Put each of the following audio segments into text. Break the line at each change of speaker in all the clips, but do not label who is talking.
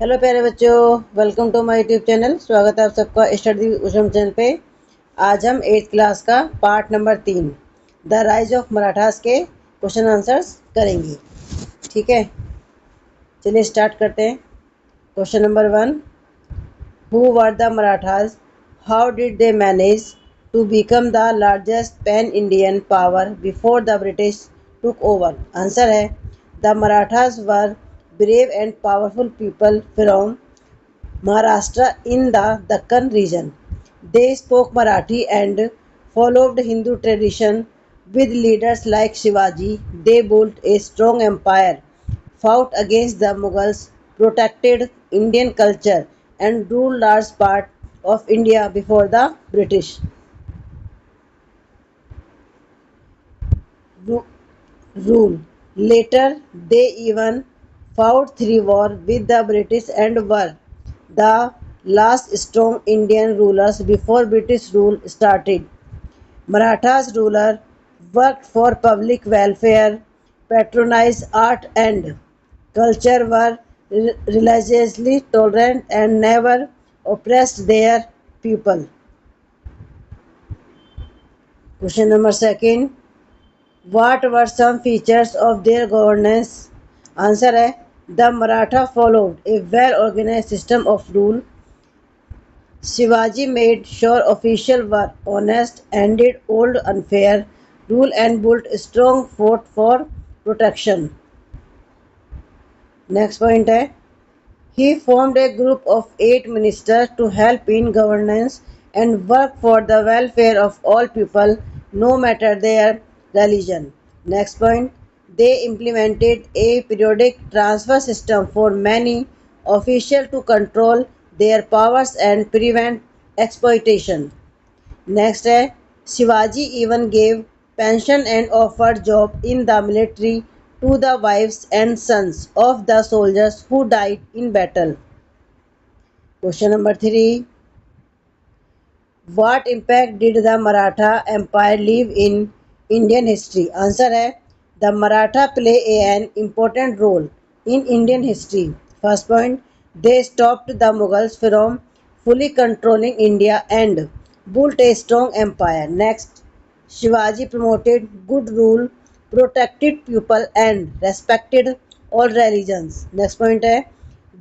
Hello प्यारे बच्चों, welcome to my YouTube channel. स्वागत है आप सबका स्टडी उशम चैनल पे। आज हम 8th क्लास का part number 3 the rise of Marathas के क्वेश्चन आंसर्स करेंगे। ठीक है, चलिए स्टार्ट करते हैं। Question number 1, who were the Marathas, how did they manage to become the largest pan Indian power before the British took over. Answer है the Marathas were brave and powerful people from Maharashtra in the Deccan region. They spoke Marathi and followed Hindu tradition. With leaders like Shivaji, they built a strong empire, fought against the Mughals, protected Indian culture, and ruled large part of India before the British. Rule. Later, they even fought three wars with the British and were the last strong Indian rulers before British rule started. Marathas ruler worked for public welfare, patronized art and culture, were religiously tolerant and never oppressed their people. Question number 2. What were some features of their governance? Answer है the Maratha followed a well organized system of rule. Shivaji made sure officials were honest, ended old unfair rule and built a strong fort for protection. Next point है he formed a group of 8 ministers to help in governance and work for the welfare of all people, no matter their religion. Next point, they implemented a periodic transfer system for many officials to control their powers and prevent exploitation. Next है Shivaji even gave pension and offered job in the military to the wives and sons of the soldiers who died in battle. Question number 3. What impact did the Maratha Empire leave in Indian history? Answer है the Maratha play an important role in Indian history. First point, they stopped the Mughals from fully controlling India and built a strong empire. Next, Shivaji promoted good rule, protected people and respected all religions. Next point है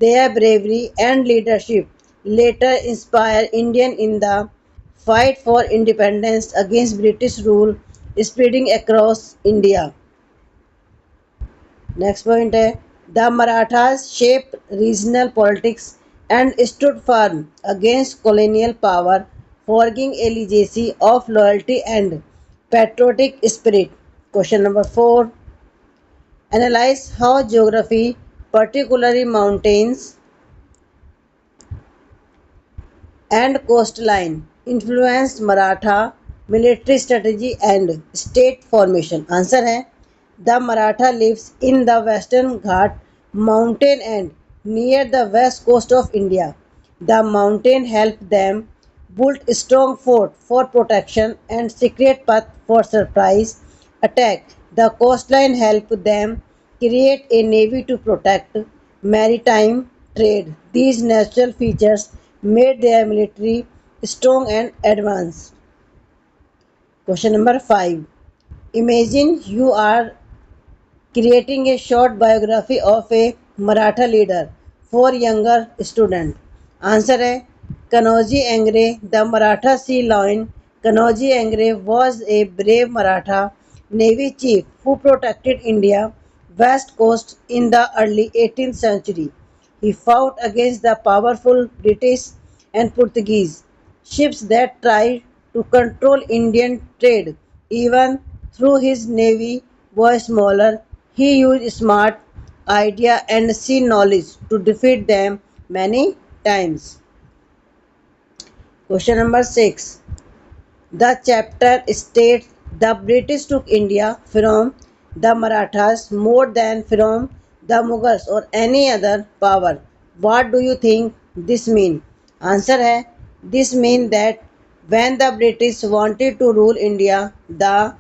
their bravery and leadership later inspired Indians in the fight for independence against British rule spreading across India. Next point है the Marathas shaped regional politics and stood firm against colonial power, forging a legacy of loyalty and patriotic spirit. Question number 4. Analyze how geography, particularly mountains and coastline, influenced Maratha military strategy and state formation. Answer है the Maratha lives in the Western Ghat mountain and near the west coast of India. The mountain helped them build a strong fort for protection and secret path for surprise attack. The coastline helped them create a navy to protect maritime trade. These natural features made their military strong and advanced. Question number 5. Imagine you are creating a short biography of a Maratha leader for younger student. Answer है Kanoji Angre, the Maratha Sea Lion. Kanoji Angre was a brave Maratha navy chief who protected India west coast in the early 18th century. He fought against the powerful British and Portuguese ships that tried to control Indian trade. Even though his navy was smaller, he used smart idea and sea knowledge to defeat them many times. Question number 6. The chapter states the British took India from the Marathas more than from the Mughals or any other power. What do you think this means? Answer है this means that when the British wanted to rule India, the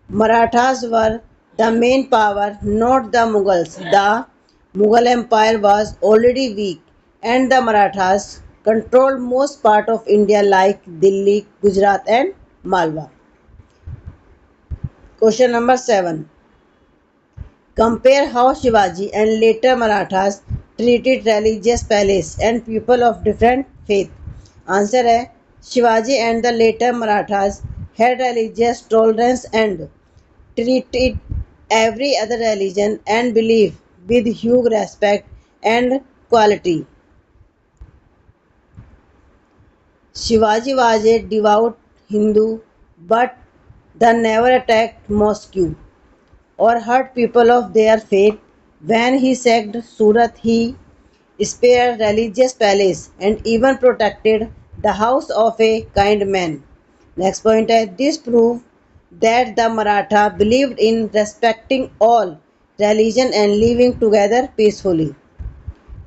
Marathas were the main power, not the Mughals. The Mughal Empire was already weak, and the Marathas controlled most part of India like Delhi, Gujarat, and Malwa. Question number 7. Compare how Shivaji and later Marathas treated religious palace and people of different faith. Answer है Shivaji and the later Marathas had religious tolerance and treated every other religion and belief with huge respect and quality. Shivaji was a devout Hindu, but they never attacked mosque or hurt people of their faith. When he sacked Surat, he spared religious palace and even protected the house of a kind man. Next point is this proof that the Maratha believed in respecting all religion and living together peacefully.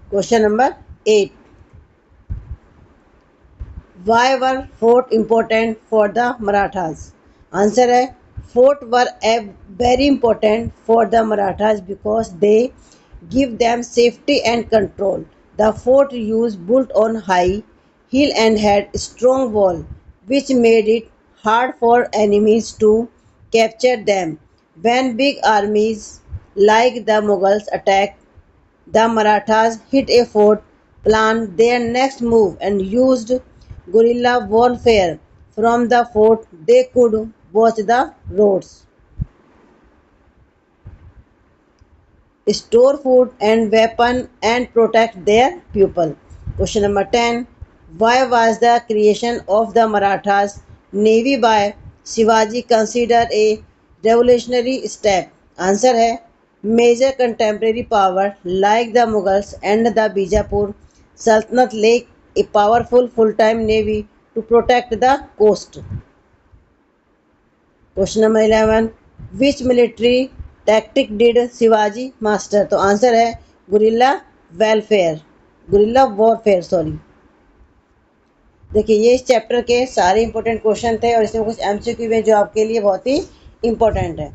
Question number 8. Why were fort important for the Marathas? Answer है fort were very important for the Marathas because they give them safety and control. The fort used built on high hill and had strong wall which made it hard for enemies to capture them. When big armies like the Mughals attacked, the Marathas hit a fort, planned their next move, and used guerrilla warfare. From the fort, they could watch the roads, store food and weapons, and protect their people. Question number 10. Why was the creation of the Marathas Navy by Shivaji considered a revolutionary step? Answer है major contemporary power like the Mughals and the Bijapur Sultanate lacked a powerful full-time navy to protect the coast. Question number 11. Which military tactic did Shivaji master? तो answer है guerrilla welfare guerrilla warfare sorry. देखिए ये इस chapter के सारे important question थे और इसमें कुछ एमसीक्यू हैं जो आपके लिए बहुत ही इंपॉर्टेंट है.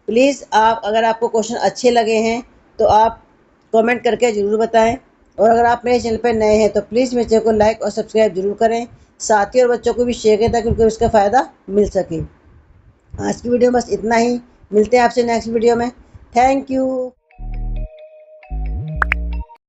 प्लीज़ आप अगर आपको क्वेश्चन अच्छे लगे हैं तो आप कमेंट करके ज़रूर बताएं और अगर आप मेरे चैनल पर नए हैं तो प्लीज़ मेरे चैनल को लाइक और सब्सक्राइब जरूर करें. साथियों और बच्चों को भी शेयर करें ताकि उनको इसका फ़ायदा मिल सके. आज की वीडियो में बस इतना ही. मिलते हैं आपसे नेक्स्ट वीडियो में. Thank you.